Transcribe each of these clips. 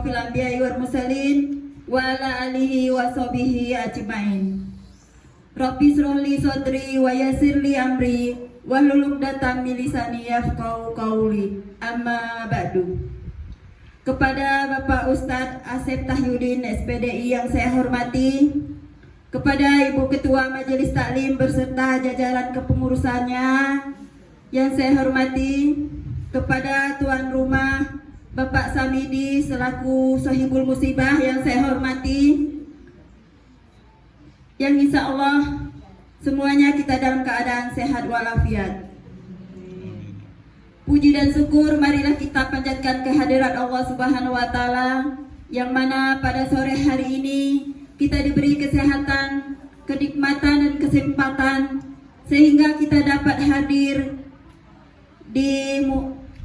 asyrafil anbiya'i wal mursalin wa ala alihi wa sahbihi ajmain. Rabbi shrahli sadri wa yassirli amri wahlul 'uqdatam min lisani yafqahu qawli. Amma ba'du. Kepada Bapak Ustadz Asep Tahyudin SPDI yang saya hormati, kepada Ibu Ketua Majelis Taklim beserta jajaran kepengurusannya yang saya hormati, kepada tuan rumah Bapak Samidi selaku Sohibul Musibah yang saya hormati, yang insya Allah semuanya kita dalam keadaan sehat walafiat. Puji dan syukur marilah kita panjatkan kehadirat Allah Subhanahu wa Ta'ala, yang mana pada sore hari ini kita diberi kesehatan, kenikmatan dan kesempatan sehingga kita dapat hadir di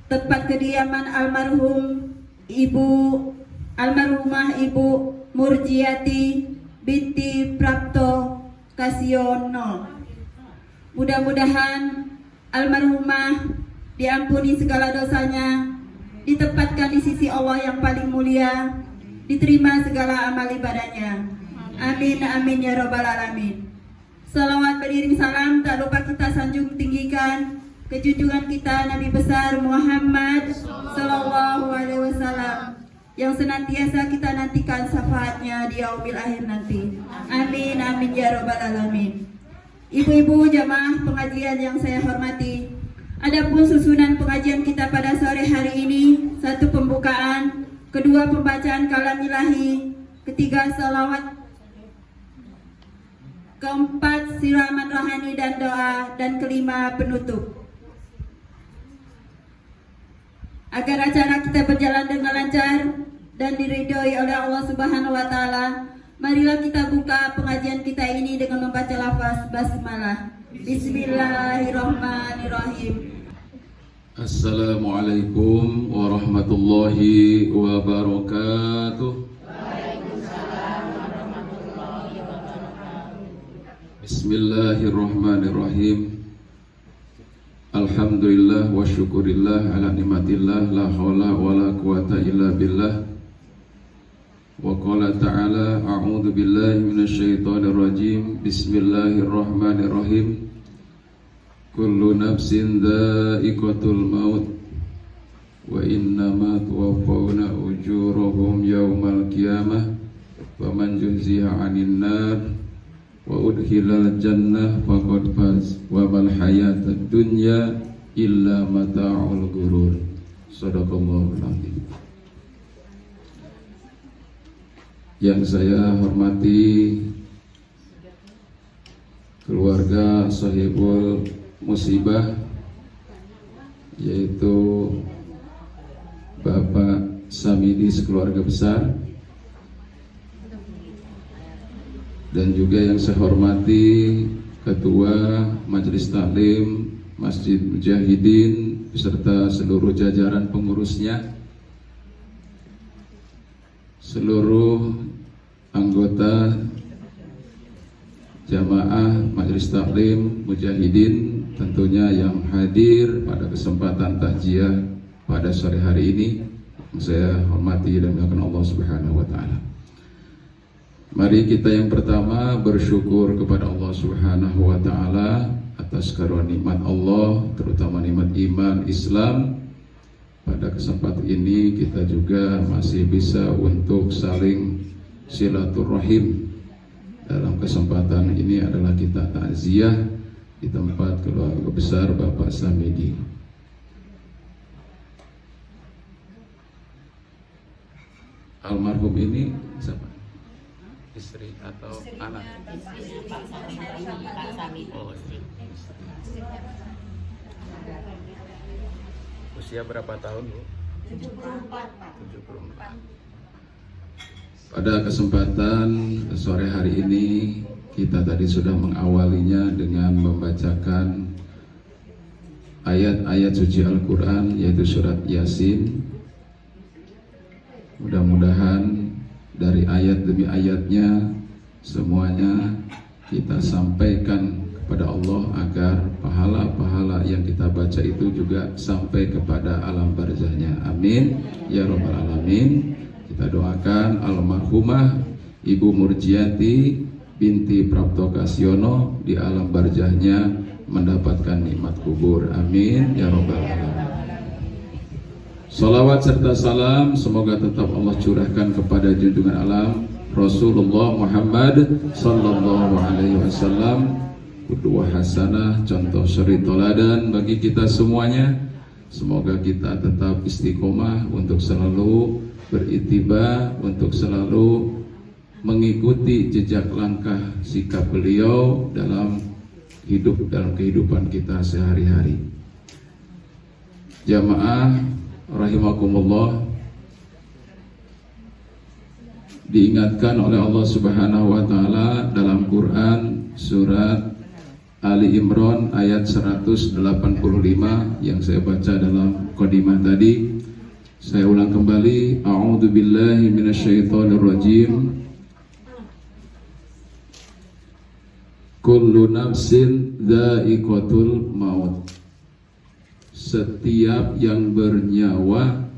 tempat kediaman almarhumah Ibu Murjiati binti Prapto Kasiono. Mudah-mudahan almarhumah diampuni segala dosanya, ditempatkan di sisi Allah yang paling mulia, diterima segala amal ibadahnya. Amin amin ya rabbal alamin. Salawat beriring salam tak lupa kita sanjung tinggikan ke junjungan kita Nabi besar Muhammad sallallahu alaihi wasallam, yang senantiasa kita nantikan syafaatnya di yaumil akhir nanti. Amin amin ya rabbal alamin. Ibu-ibu jamaah pengajian yang saya hormati, adapun susunan pengajian kita pada sore hari ini: satu, pembukaan; kedua, pembacaan kalam ilahi; ketiga, salawat; keempat, siraman rohani dan doa; dan kelima, penutup. Agar acara kita berjalan dengan lancar dan diridhoi oleh Allah Subhanahu wa Ta'ala, marilah kita buka pengajian kita ini dengan membaca lafaz basmalah. Bismillahirrahmanirrahim. Assalamualaikum warahmatullahi wabarakatuh. Waalaikumsalam warahmatullahi wabarakatuh. Bismillahirrahmanirrahim. Alhamdulillah wa syukurillah ala nikmatillah, la haula wa la quwata illa billah. Wa qala ta'ala, a'udzu billahi minasyaitonir rajim. Bismillahirrahmanirrahim. Kullu nafsin dha'iqatul maut wa innama tuwaffawna ujurahum yawmal qiyamah faman zuhziha 'anil nar wa udkhilal jannah faqad faz wa mal hayatud dunya illa mata'ul ghurur. Shadaqallahul azim. Yang saya hormati keluarga Sohibul Musibah, yaitu Bapak Samidi sekeluarga besar, dan juga yang saya hormati Ketua Majelis Taklim Masjid Mujahidin beserta seluruh jajaran pengurusnya, seluruh anggota jamaah Majelis Taklim Mujahidin tentunya yang hadir pada kesempatan takziah pada sore hari ini, saya hormati dan muliakan Allah Subhanahu wa Ta'ala. Mari kita yang pertama bersyukur kepada Allah Subhanahu wa Ta'ala atas karunia nikmat Allah, terutama nikmat iman Islam. Pada kesempatan ini kita juga masih bisa untuk saling silaturahim. Dalam kesempatan ini adalah kita takziah di tempat keluarga besar Bapak Samidi. Almarhum ini siapa? Istri atau anak? Pak Samidi. Oh, istri. Usia berapa tahun, Bu? 74. 74. Pada kesempatan sore hari ini kita tadi sudah mengawalinya dengan membacakan ayat-ayat suci Al-Quran, yaitu surat Yasin. Mudah-mudahan dari ayat demi ayatnya semuanya kita sampaikan kepada Allah agar pahala-pahala yang kita baca itu juga sampai kepada alam barzahnya. Amin ya rabbal alamin. Kita doakan almarhumah Ibu Murjiati binti Prapto Kasyono di alam barzahnya mendapatkan nikmat kubur. Amin ya robbal alamin. Salawat serta salam semoga tetap Allah curahkan kepada junjungan alam Rasulullah Muhammad sallallahu alaihi wasallam, qudwah hasanah, contoh suri teladan bagi kita semuanya. Semoga kita tetap istiqomah untuk selalu berittiba, untuk selalu mengikuti jejak langkah sikap beliau dalam kehidupan kita sehari-hari. Jamaah rahimakumullah, diingatkan oleh Allah Subhanahu wa taala dalam Quran surat Ali Imran ayat 185 yang saya baca dalam qadimah tadi. Saya ulang kembali, a'udzu billahi minasyaitonir rajim. Kullu nafsin dha'iqatul maut. Setiap yang bernyawa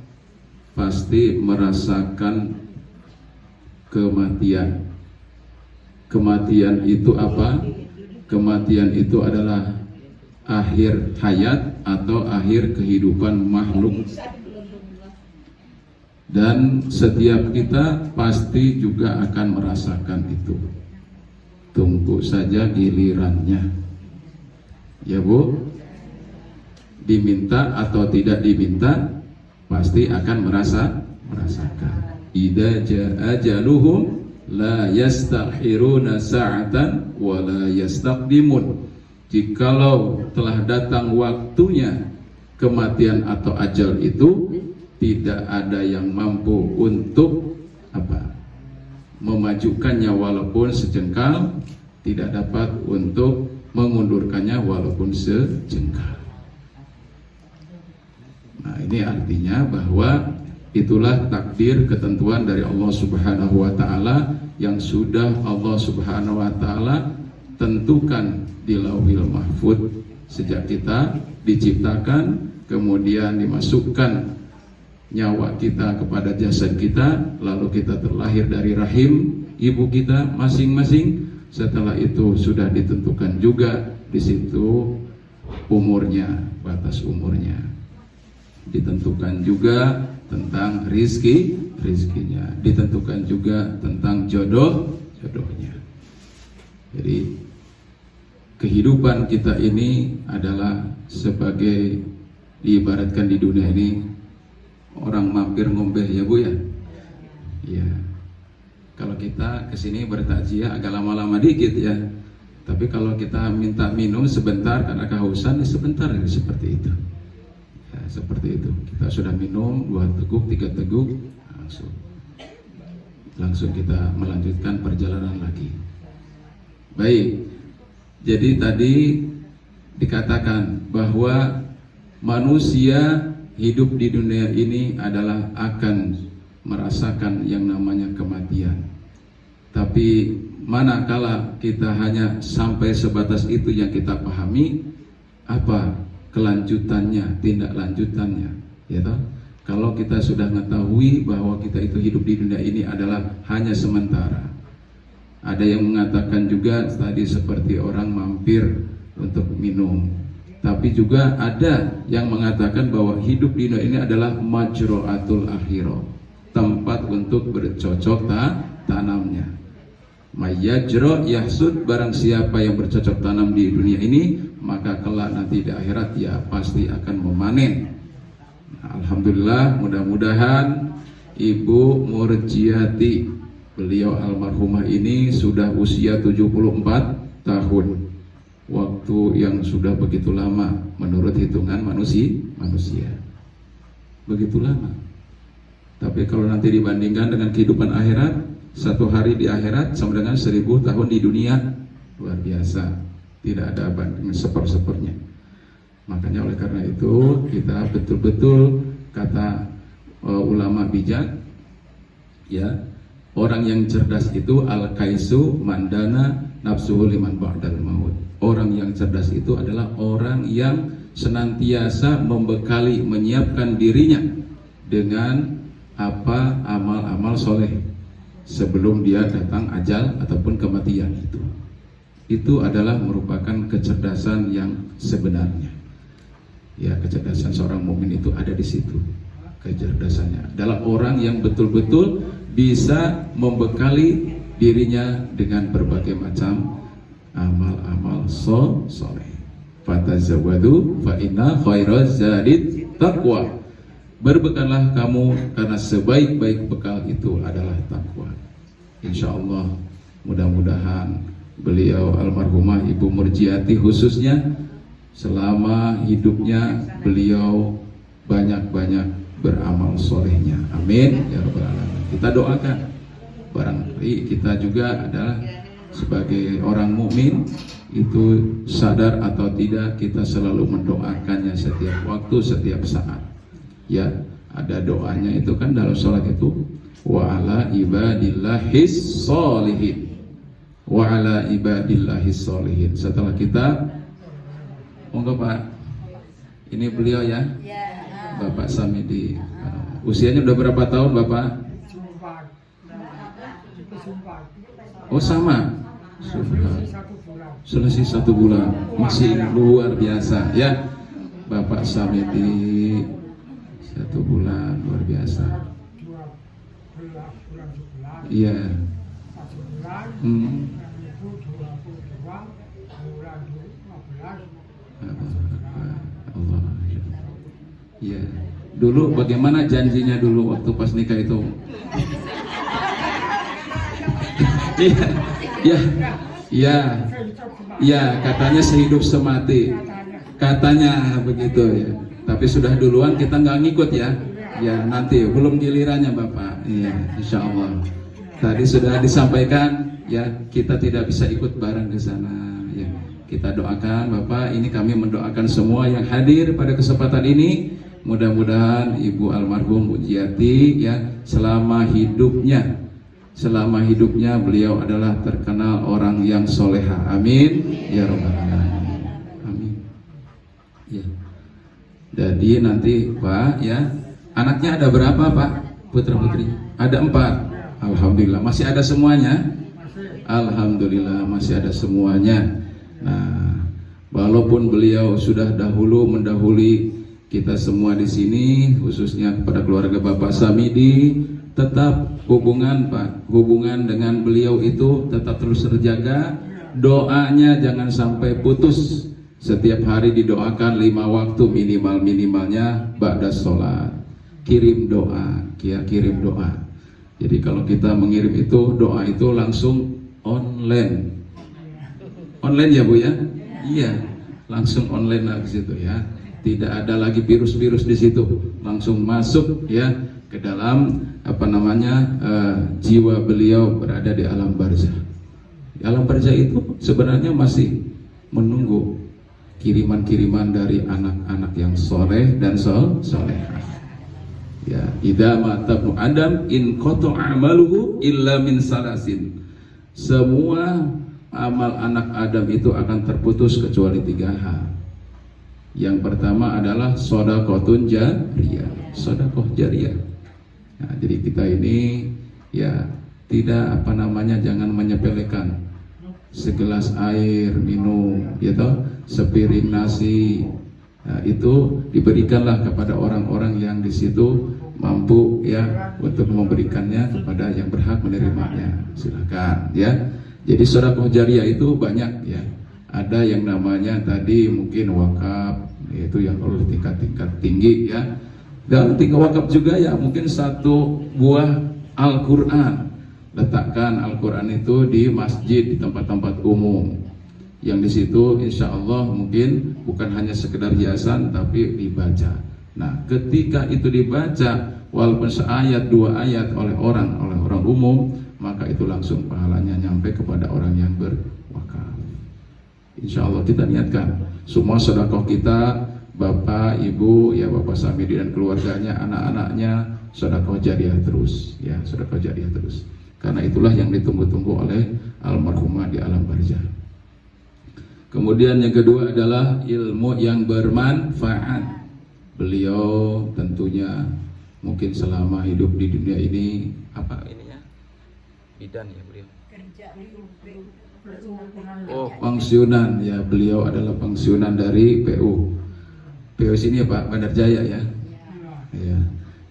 pasti merasakan kematian. Kematian itu apa? Kematian itu adalah akhir hayat atau akhir kehidupan makhluk. Dan setiap kita pasti juga akan merasakan itu. Tunggu saja gilirannya. Ya Bu? Diminta atau tidak diminta pasti akan merasakan. Idza jaa ajaluhum la yastakhiruna sa'atan wa la yastaqdimun. Jikalau telah datang waktunya kematian atau ajal itu, tidak ada yang mampu untuk memajukannya walaupun sejengkal, tidak dapat untuk mengundurkannya walaupun sejengkal. Nah, ini artinya bahwa itulah takdir ketentuan dari Allah Subhanahu wa taala yang sudah Allah Subhanahu wa taala tentukan di Lauhil Mahfuz sejak kita diciptakan, kemudian dimasukkan nyawa kita kepada jasad kita, lalu kita terlahir dari rahim ibu kita masing-masing. Setelah itu sudah ditentukan juga di situ umurnya, batas umurnya. Ditentukan juga tentang rizkinya, ditentukan juga tentang jodohnya. Jadi kehidupan kita ini adalah sebagai, diibaratkan di dunia ini orang mampir ngombeh, ya Bu ya. Iya. Kalau kita kesini bertakziah agak lama-lama dikit ya. Tapi kalau kita minta minum sebentar karena kehausan, sebentar seperti itu. Ya, seperti itu. Kita sudah minum 2 teguk, 3 teguk, langsung kita melanjutkan perjalanan lagi. Baik. Jadi tadi dikatakan bahwa manusia hidup di dunia ini adalah akan merasakan yang namanya kematian. Tapi manakala kita hanya sampai sebatas itu yang kita pahami, apa kelanjutannya, tindak lanjutannya, ya toh? Kalau kita sudah mengetahui bahwa kita itu hidup di dunia ini adalah hanya sementara. Ada yang mengatakan juga tadi seperti orang mampir untuk minum. Tapi juga ada yang mengatakan bahwa hidup di dunia ini adalah majro'atul akhirah, tempat untuk bercocok tanamnya. Mayajro yahsud, barang siapa yang bercocok tanam di dunia ini, maka kelak nanti di akhirat ya pasti akan memanen. Nah, alhamdulillah, mudah-mudahan Ibu Murjiati, beliau almarhumah ini sudah usia 74 tahun. Waktu yang sudah begitu lama menurut hitungan manusia. Begitu lama. Tapi kalau nanti dibandingkan dengan kehidupan akhirat, 1 hari di akhirat sama dengan 1000 tahun di dunia. Luar biasa. Tidak ada banding seper-sepernya. Makanya oleh karena itu kita betul-betul kata ulama bijak, ya, orang yang cerdas itu al-kaisu mandana nafsuhu liman ba'dal maut. Orang yang cerdas itu adalah orang yang senantiasa membekali, menyiapkan dirinya dengan apa amal-amal soleh sebelum dia datang ajal ataupun kematian itu adalah merupakan kecerdasan yang sebenarnya. Ya, kecerdasan seorang mukmin itu ada di situ. Kecerdasannya adalah orang yang betul-betul bisa membekali dirinya dengan berbagai macam amal-amal soleh. Fatazawwadu fa inna khairaz zadid taqwa. Berbekallah kamu karena sebaik-baik bekal itu adalah takwa. Insya Allah mudah-mudahan beliau almarhumah Ibu Murjiati khususnya selama hidupnya beliau banyak-banyak beramal solehnya. Amin ya rabbal alamin. Kita doakan. Barangkali kita juga adalah sebagai orang mukmin itu sadar atau tidak kita selalu mendoakannya setiap waktu, setiap saat. Ya, ada doanya itu kan dalam sholat itu wa ala ibadillahis sholihin, wa ala ibadillahis sholihin. Setelah kita monggo Pak, ini beliau ya, Bapak Samidi. Usianya udah berapa tahun Bapak? Oh sama, selesai 1 bulan, masih luar biasa ya Bapak Samidi. 1 bulan luar biasa. Iya. Allah. Iya. Dulu bagaimana janjinya dulu waktu pas nikah itu? Iya. Iya. Iya. Iya, katanya sehidup semati. Katanya begitu ya. Tapi sudah duluan kita nggak ngikut ya. Ya nanti belum gilirannya Bapak. Iya, insya Allah. Tadi sudah disampaikan ya kita tidak bisa ikut bareng ke sana. Ya, kita doakan Bapak. Ini kami mendoakan semua yang hadir pada kesempatan ini. Mudah-mudahan Ibu almarhum Murjiati ya selama hidupnya beliau adalah terkenal orang yang soleha. Amin ya rabbal alamin. Amin. Ya. Jadi nanti Pak ya, anaknya ada berapa Pak? Putra putri? Ada 4. Alhamdulillah masih ada semuanya. Alhamdulillah masih ada semuanya. Nah, walaupun beliau sudah dahulu mendahului kita semua di sini, khususnya kepada keluarga Bapak Samidi, tetap hubungan dengan beliau itu tetap terus terjaga. Doanya jangan sampai putus. Setiap hari didoakan 5 waktu minimalnya ba'da sholat. Kirim doa. Jadi kalau kita mengirim itu doa itu langsung online. Online ya Bu ya? Iya, langsung online lah ke situ ya. Tidak ada lagi virus-virus di situ. Langsung masuk ya ke dalam jiwa beliau berada di alam barzah. Di alam barzah itu sebenarnya masih menunggu kiriman-kiriman dari anak-anak yang soleh dan solehah. Ya, idza mata ibnu Adam in qata amaluhu illa min salasin. Semua amal anak Adam itu akan terputus kecuali 3 hal. Yang pertama adalah shadaqatun jariyah, sedekah jariyah. Nah, jadi kita ini ya tidak jangan menyepelekan segelas air minum, gitu, sepiring nasi, nah, itu diberikanlah kepada orang-orang yang di situ mampu ya untuk memberikannya kepada yang berhak menerimanya. Silakan ya. Jadi sedekah jariyah itu banyak ya. Ada yang namanya tadi mungkin wakaf, itu yang perlu tingkat-tingkat tinggi ya. Dan tingkat wakaf juga ya mungkin 1 buah Al-Quran. Letakkan Al-Quran itu di masjid, di tempat-tempat umum. Yang di situ insya Allah mungkin bukan hanya sekedar hiasan tapi dibaca. Nah, ketika itu dibaca walaupun seayat 2 ayat oleh orang umum, maka itu langsung pahalanya nyampe kepada orang yang berwakaf. Insya Allah kita niatkan semua sedekah kita, Bapak, Ibu, ya Bapak Samidi dan keluarganya, anak-anaknya, sedekah jariyah terus, ya sedekah jariyah terus. Karena itulah yang ditunggu-tunggu oleh almarhumah di alam barzah. Kemudian yang kedua adalah ilmu yang bermanfaat. Beliau tentunya mungkin selama hidup di dunia ini apa ininya? Bidan ya beliau. Oh, pensiunan ya, beliau adalah pensiunan dari PU. PU sini ya Pak, Bandar Jaya ya. Ya.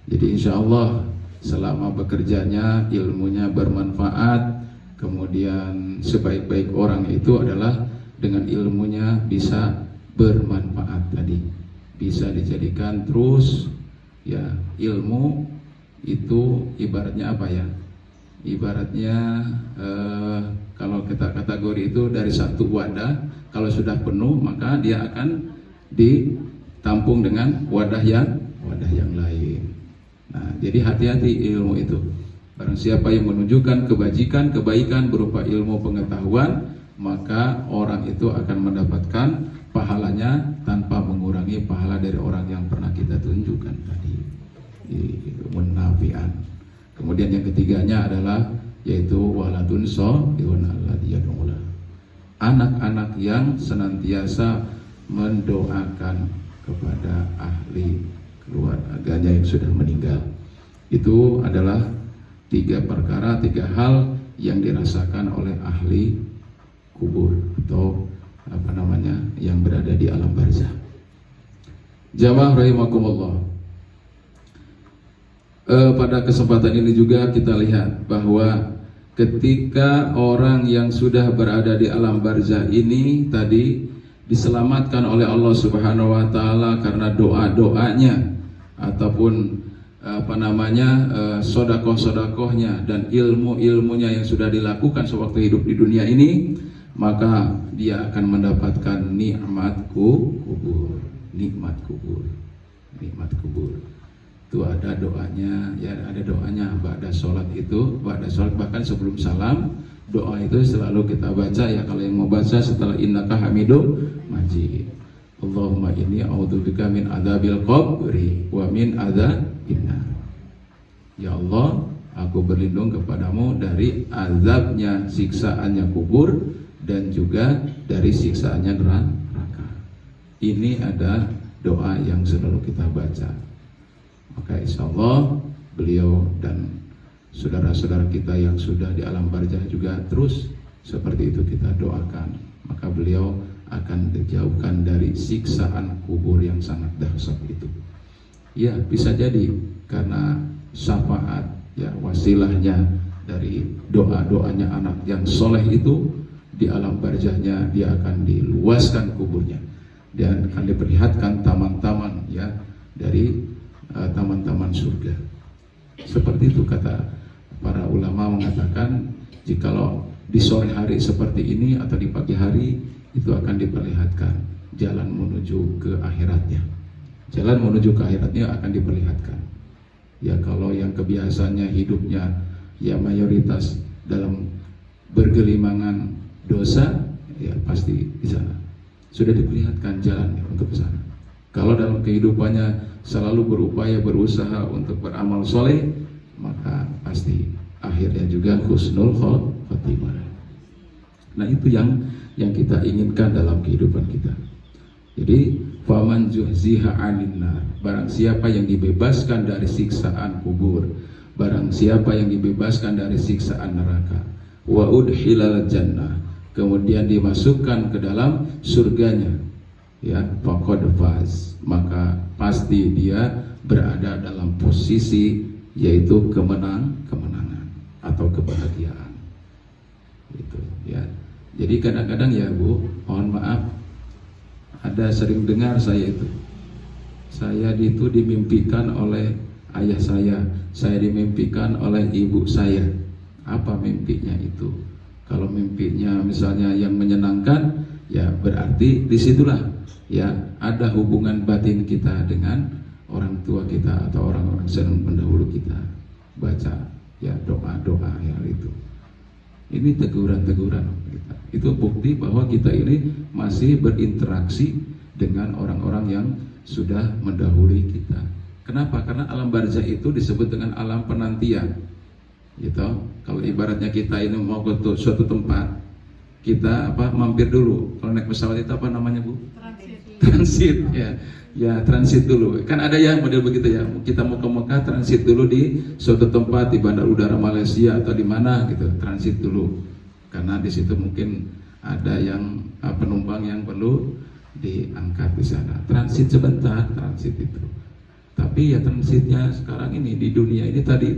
Jadi insya Allah selama bekerjanya ilmunya bermanfaat, kemudian sebaik-baik orang itu adalah dengan ilmunya bisa bermanfaat tadi, bisa dijadikan terus ya. Ilmu itu ibaratnya apa ya? Ibaratnya kalau kita kategori itu dari satu wadah, kalau sudah penuh maka dia akan ditampung dengan wadah yang lain. Nah, jadi hati-hati ilmu itu. Barang siapa yang menunjukkan kebajikan, kebaikan berupa ilmu pengetahuan, maka orang itu akan mendapatkan pahalanya tanpa mengurangi pahala dari orang yang pernah kita tunjukkan tadi. Munafian. Kemudian yang ketiganya adalah yaitu waladun sholihun alladzi yad'ula. Anak-anak yang senantiasa mendoakan kepada ahli keluarganya yang sudah meninggal. Itu adalah 3 perkara, 3 hal yang dirasakan oleh ahli kubur atau apa namanya yang berada di alam barzah. Jamaah rahimakumullah. Pada kesempatan ini juga kita lihat bahwa ketika orang yang sudah berada di alam barzah ini tadi diselamatkan oleh Allah Subhanahu wa taala karena doa-doanya ataupun sodakoh-sodakohnya dan ilmu-ilmunya yang sudah dilakukan sewaktu hidup di dunia ini, maka dia akan mendapatkan nikmat kubur. Itu ada doanya, ya ada doanya ba'da sholat itu, ba'da sholat bahkan sebelum salam, doa itu selalu kita baca ya. Kalau yang mau baca setelah innaka hamidum majid, Allahumma inni a'udzubika min adzabil qabri wa min adzabin nar. Ya Allah, aku berlindung kepadamu dari azabnya, siksaannya kubur dan juga dari siksaannya neraka. Ini ada doa yang selalu kita baca. Maka insya Allah beliau dan saudara-saudara kita yang sudah di alam barzah juga terus seperti itu kita doakan. Maka beliau akan dijauhkan dari siksaan kubur yang sangat dahsyat itu. Ya, bisa jadi karena syafaat ya, wasilahnya dari doa-doanya anak yang soleh itu, di alam barzahnya dia akan diluaskan kuburnya dan akan diperlihatkan taman-taman ya dari taman-taman surga. Seperti itu kata para ulama mengatakan, jikalau di sore hari seperti ini atau di pagi hari itu akan diperlihatkan jalan menuju ke akhiratnya. Jalan menuju ke akhiratnya akan diperlihatkan. Ya kalau yang kebiasaannya hidupnya ya mayoritas dalam bergelimangan dosa, ya pasti di sana sudah diperlihatkan jalannya untuk ke sana. Kalau dalam kehidupannya selalu berupaya berusaha untuk beramal soleh, maka pasti akhirnya juga husnul khotimah. Nah itu yang kita inginkan dalam kehidupan kita. Jadi faman zuhziha 'anil nar, barang siapa yang dibebaskan dari siksaan kubur, barang siapa yang dibebaskan dari siksaan neraka, wa udkhilal jannah, kemudian dimasukkan ke dalam surganya, ya faqad faz, maka pasti dia berada dalam posisi yaitu kemenangan atau kebahagiaan. Gitu ya. Jadi kadang-kadang ya Bu, mohon maaf, ada sering dengar saya itu dimimpikan oleh ayah saya dimimpikan oleh ibu saya. Apa mimpinya itu? Kalau mimpinya misalnya yang menyenangkan, ya berarti disitulah ya ada hubungan batin kita dengan orang tua kita atau orang-orang yang pendahulu kita. Baca ya doa-doa yang itu. Ini teguran-teguran kita. Itu bukti bahwa kita ini masih berinteraksi dengan orang-orang yang sudah mendahului kita. Kenapa? Karena alam barzah itu disebut dengan alam penantian. Gitu. Kalau ibaratnya kita ini mau ke suatu tempat, kita mampir dulu. Kalau naik pesawat itu apa namanya Bu? transit ya transit dulu. Kan ada yang model begitu ya, kita mau ke Mekah transit dulu di suatu tempat di bandar udara Malaysia atau di mana gitu, transit dulu karena di situ mungkin ada yang penumpang yang perlu diangkat di sana. Transit sebentar, transit itu. Tapi ya transitnya sekarang ini di dunia ini tadi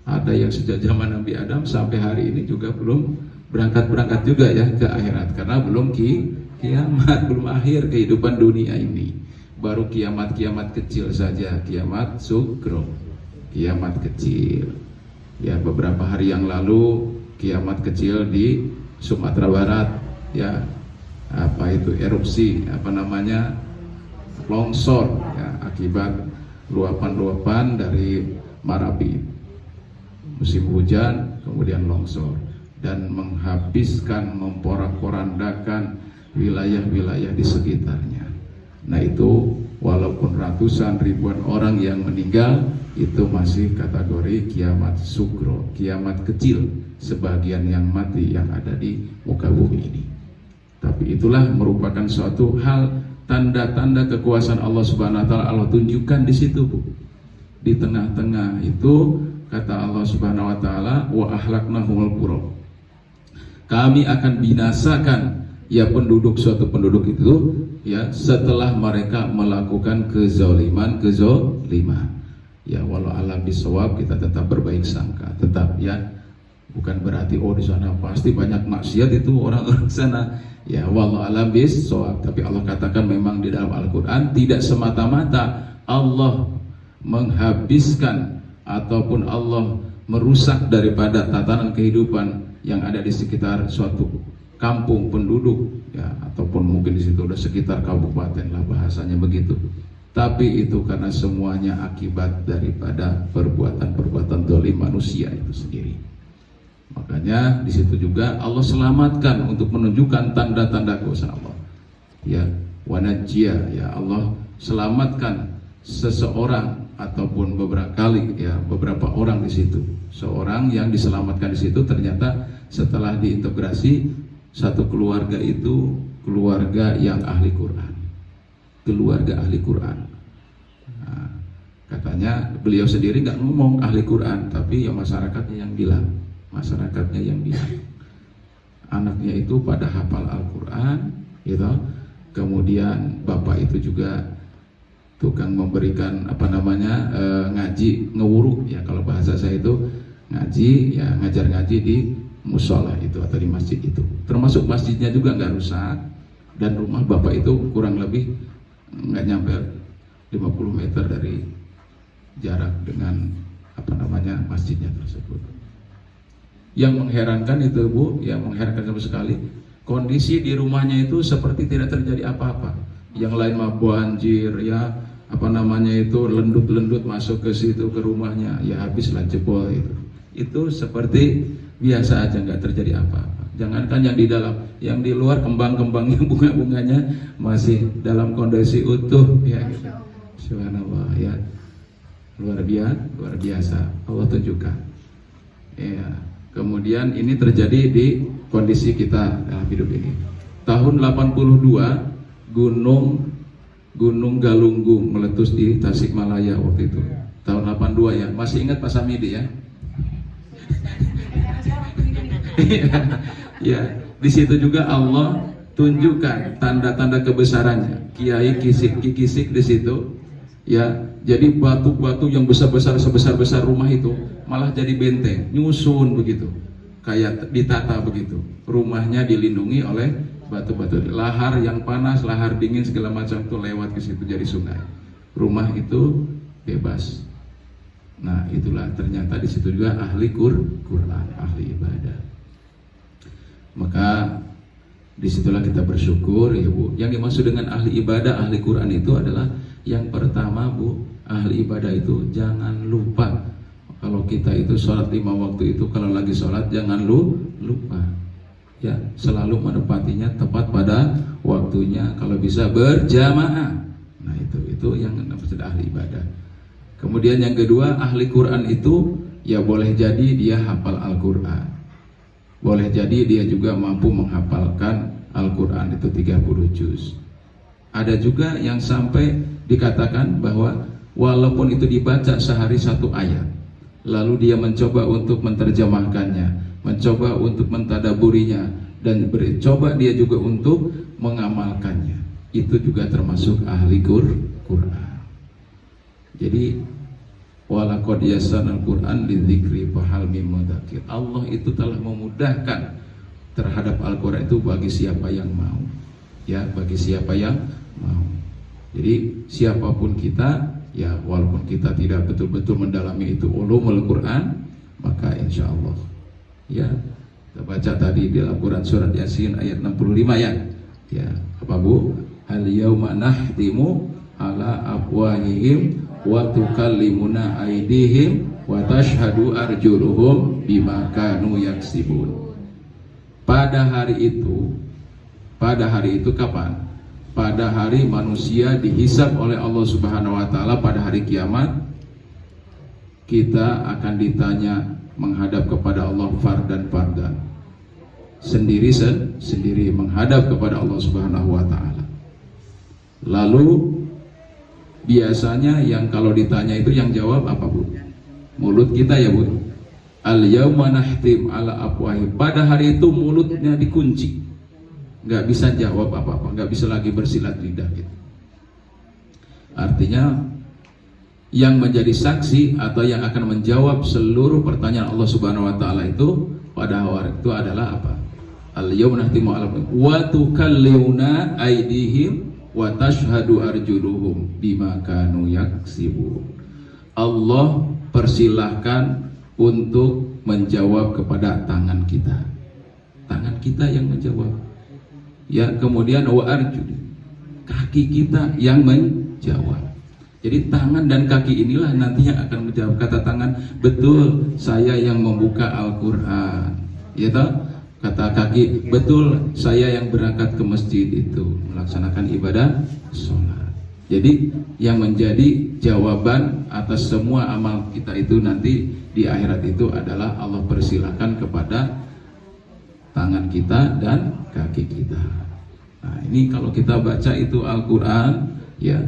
ada yang sejak zaman Nabi Adam sampai hari ini juga belum berangkat juga ya ke akhirat karena belum kiamat, belum akhir kehidupan dunia ini. Baru kiamat kecil saja, kiamat sugro, kiamat kecil. Ya beberapa hari yang lalu kiamat kecil di Sumatera Barat ya, apa itu erupsi longsor ya, akibat luapan dari Marapi musim hujan kemudian longsor dan menghabiskan, memporak-porandakan wilayah-wilayah di sekitarnya. Nah itu walaupun ratusan ribuan orang yang meninggal, itu masih kategori kiamat sugro, kiamat kecil, sebagian yang mati yang ada di muka bumi ini. Tapi itulah merupakan suatu hal, tanda-tanda kekuasaan Allah Subhanahu wa taala. Allah tunjukkan di situ, Bu. Di tengah-tengah itu kata Allah Subhanahu wa taala, wa ahlaknahumul qura. Kami akan binasakan ya suatu penduduk itu ya setelah mereka melakukan kezaliman. Ya walau alam bisawab, kita tetap berbaik sangka, tetap ya. Bukan berarti di sana pasti banyak maksiat itu orang-orang sana. Ya walau alam bisawab, tapi Allah katakan memang di dalam Al-Qur'an tidak semata-mata Allah menghabiskan ataupun Allah merusak daripada tatanan kehidupan yang ada di sekitar suatu kampung penduduk ya, ataupun mungkin di situ udah sekitar kabupaten lah bahasanya begitu. Tapi itu karena semuanya akibat daripada perbuatan zalim manusia itu sendiri. Makanya di situ juga Allah selamatkan untuk menunjukkan tanda-tanda kuasa Allah. Ya, wanajia ya Allah selamatkan seseorang ataupun beberapa orang di situ. Seorang yang diselamatkan di situ ternyata setelah diintegrasi satu keluarga itu keluarga yang ahli Quran. Keluarga ahli Quran. Nah, katanya beliau sendiri nggak ngomong ahli Quran, tapi ya masyarakatnya yang bilang. Anaknya itu pada hafal Al-Quran, gitu. Kemudian bapak itu juga tukang memberikan ngaji ngewuruk ya, kalau bahasa saya itu ngaji ya, ngajar ngaji di musola itu atau di masjid itu. Termasuk masjidnya juga nggak rusak, dan rumah bapak itu kurang lebih nggak nyampe 50 meter dari jarak dengan masjidnya tersebut. Yang mengherankan itu, Bu, yang mengherankan sama sekali, kondisi di rumahnya itu seperti tidak terjadi apa-apa. Yang lain mah banjir ya, lendut-lendut masuk ke situ ke rumahnya, ya habislah jebol itu. Itu seperti biasa aja, nggak terjadi apa-apa. Jangankan yang di dalam, yang di luar kembang-kembangnya, bunga-bunganya masih dalam kondisi utuh ya gitu. Subhanallah ya. Luar biasa Allah tunjukkan. Ya. Kemudian ini terjadi di kondisi kita dalam hidup ini. Tahun 82 Gunung Galunggung meletus di Tasikmalaya waktu itu. Tahun 82 ya. Masih ingat Pak Samidi ya? Ya, di situ juga Allah tunjukkan tanda-tanda kebesarannya. Kiai kisik di situ. Ya, jadi batu-batu yang sebesar rumah itu malah jadi benteng, nyusun begitu, kayak ditata begitu. Rumahnya dilindungi oleh batu-batu. Lahar yang panas, lahar dingin segala macam itu lewat ke situ jadi sungai. Rumah itu bebas. Nah, itulah ternyata di situ juga ahli Quran, ahli ibadah. Maka disitulah kita bersyukur ya, Bu. Yang dimaksud dengan ahli ibadah, ahli Quran itu adalah yang pertama, Bu, ahli ibadah itu jangan lupa. Kalau kita itu sholat 5 waktu itu, kalau lagi sholat jangan lupa. Ya, selalu menepatinya tepat pada waktunya, kalau bisa berjamaah. Nah, itu yang maksud ahli ibadah. Kemudian yang kedua, ahli Quran itu ya boleh jadi dia hafal Al-Quran. Boleh jadi dia juga mampu menghafalkan Al-Quran itu 30 juz. Ada juga yang sampai dikatakan bahwa walaupun itu dibaca sehari 1 ayat, lalu dia mencoba untuk menerjemahkannya, mencoba untuk mentadaburinya, dan mencoba dia juga untuk mengamalkannya, itu juga termasuk ahli Quran. Jadi walaqad yassarnal Qur'an lidzikri fahal mim mudzakir. Allah itu telah memudahkan terhadap Al-Qur'an itu bagi siapa yang mau. Ya, bagi siapa yang mau. Jadi siapapun kita, ya walaupun kita tidak betul-betul mendalami itu ulumul Qur'an, maka insya Allah, ya kita baca tadi di Al-Quran surat Yasin ayat 65 ya. Ya, apa Bu? Al yauma nahtimu ala afwahihim wa tukallimuna aydihim wa tashhadu arjuluhum bima kanu yaksibun. Pada hari itu kapan? Pada hari manusia dihisab oleh Allah Subhanahu wa taala pada hari kiamat, kita akan ditanya menghadap kepada Allah fardan sendiri menghadap kepada Allah Subhanahu wa taala. Lalu biasanya yang kalau ditanya itu yang jawab apa Bu? Mulut kita ya Bu. Al yauma nahtim ala afwahihim. Pada hari itu mulutnya dikunci, nggak bisa jawab apa-apa, nggak bisa lagi bersilat lidah gitu. Artinya yang menjadi saksi atau yang akan menjawab seluruh pertanyaan Allah Subhanahu wa taala itu pada hari itu adalah apa? Al yauma nahtimu ala wa tukallimuna aydihim wa tashhadu arjuluhum bima kanu yaksibun. Allah persilahkan untuk menjawab kepada tangan kita. Tangan kita yang menjawab. Ya, kemudian wa arjul, kaki kita yang menjawab. Jadi tangan dan kaki inilah nantinya akan menjawab. Kata tangan, betul saya yang membuka Al-Qur'an. Ya toh? Kata kaki, betul saya yang berangkat ke masjid itu melaksanakan ibadah sholat. Jadi yang menjadi jawaban atas semua amal kita itu nanti di akhirat itu adalah Allah persilahkan kepada tangan kita dan kaki kita. Nah ini kalau kita baca itu Al-Quran, ya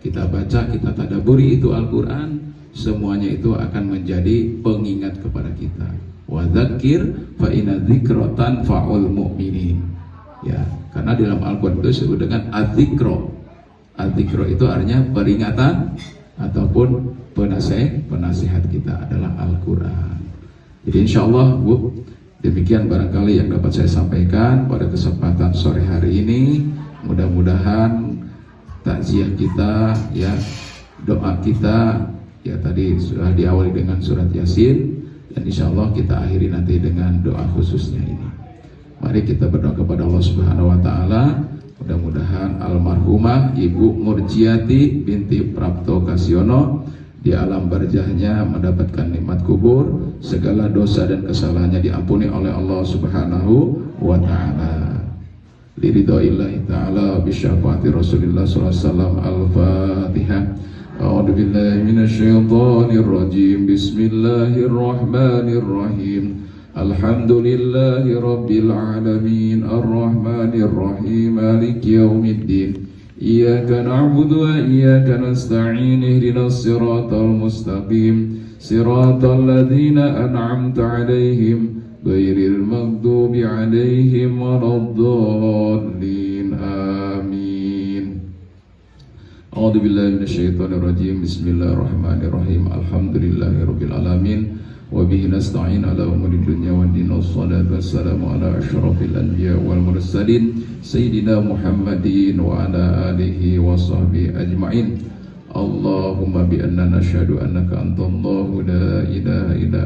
kita baca, kita tadaburi itu Al-Quran, semuanya itu akan menjadi pengingat kepada kita. Wa dzakir fa inna dzikra tanfa'ul mu'minin. Ya, karena dalam Al-Qur'an itu disebut dengan adzikra. Adzikra itu artinya peringatan ataupun penasihat kita adalah Al-Qur'an. Jadi insyaallah Bu, demikian barangkali yang dapat saya sampaikan pada kesempatan sore hari ini. Mudah-mudahan takziah kita, ya doa kita, ya tadi sudah diawali dengan surat Yasin. Dan insya Allah kita akhiri nanti dengan doa khususnya ini. Mari kita berdoa kepada Allah Subhanahu wa taala. Mudah-mudahan almarhumah Ibu Murjiati binti Prapto Kasyono di alam barzahnya mendapatkan nikmat kubur, segala dosa dan kesalahannya diampuni oleh Allah Subhanahu wa taala. Liridhoillahi ta'ala bisyafaati Rasulillah sallallahu alaihi wasallam. Al-Fatihah. A'udzu billahi minasyaitonir rajim. Bismillahirrahmanirrahim. Alhamdulillahi rabbil alamin. Arrahmanir rahim. Maliki yaumiddin. Iyyaka na'budu wa iyyaka nasta'in. Ihdinas siratal mustaqim. Siratal ladzina an'amta 'alaihim ghairil maghdubi 'alaihim waladdallin. Amin. A'udzu billahi minasyaitonir rajim. Bismillahirrahmanirrahim. Alhamdulillahirabbil alamin wa bihi nasta'in ala umuri dunya waddin. Wassalatu wassalamu ala asyrafil anbiya wal mursalin sayyidina Muhammadin wa ala alihi wa sahbihi ajma'in. Allahumma bi anna nashhadu annaka antallahu la ilaha illa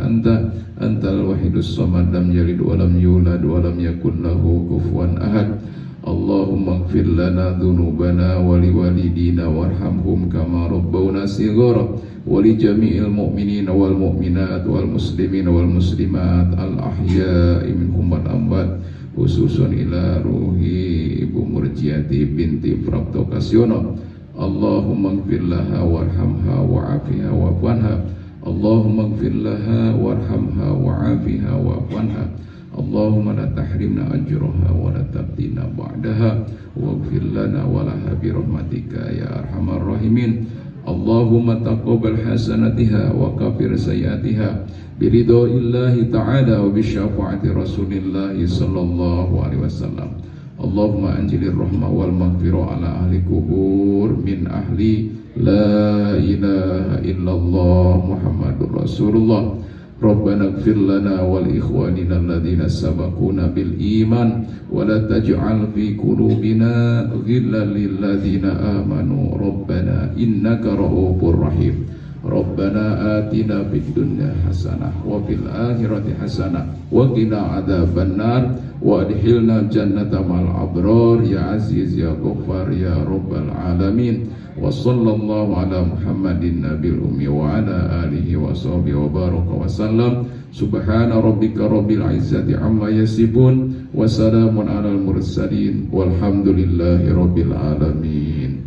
antal wahidus samad lam yalid wa lam yulad wa lam yakul lahu kufuwan ahad. Allahumma ighfir lana dhunubana wa liwalidina warhamhum kama rabbawna shighara wa li jami'il mu'minina wal mu'minat wal muslimina wal muslimat al ahya'i minhum wal amwat, khususan ila ruhi Ibu Murjiati binti Prapto Kasyono. Allahumma ighfir laha warhamha wa'afiha wa'fu anha. Allahumma ighfir laha warhamha wa'afiha wa'fu anha. Allahumma la tahrimna ajraha wa la tabtina ba'daha waghfir lana wa laha bi rahmatika ya arhamar rahimin. Allahumma taqabbal hasanatiha wa kafir sayyiatiha biridaillahi ta'ala wa bi syafaati Rasulillah sallallahu alaihi wasallam. Allahumma anjilir rahmah wal maghfirah ala ahli kubur min ahli la ilaha illallah Muhammadur Rasulullah. Rabbana ighfir lana wal ikhwanina alladhina sabaquna bil iman wa la taj'al fi qulubina ghillan lil ladzina amanu rabbana innaka ra'ufur rahim. Rabbana atina fid dunya hasanah wa fil akhirati hasanah wa qina adzabannar wa adkhilna jannata ma'al abrar ya aziz ya ghaffar ya rabbal alamin. Wa sallallahu ala Muhammadin nabil ummi wa ala alihi wa sahbihi wa baraka wa sallam. Subhana rabbika rabbil izzati amma yasifun wa salamun alal mursalin walhamdulillahi rabbil alamin.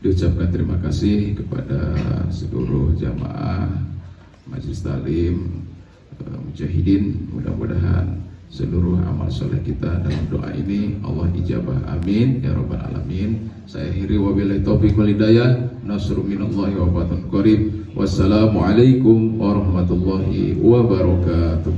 Diucapkan terima kasih kepada seluruh jamaah Majelis Taklim Mujahidin. Mudah-mudahan seluruh amal soleh kita dalam doa ini Allah ijabah, amin ya rabbal alamin. Saya akhiri wabillahi taufiq wal hidayah. Nasrun minallahi wa fatun qarib. Wassalamualaikum warahmatullahi wabarakatuh.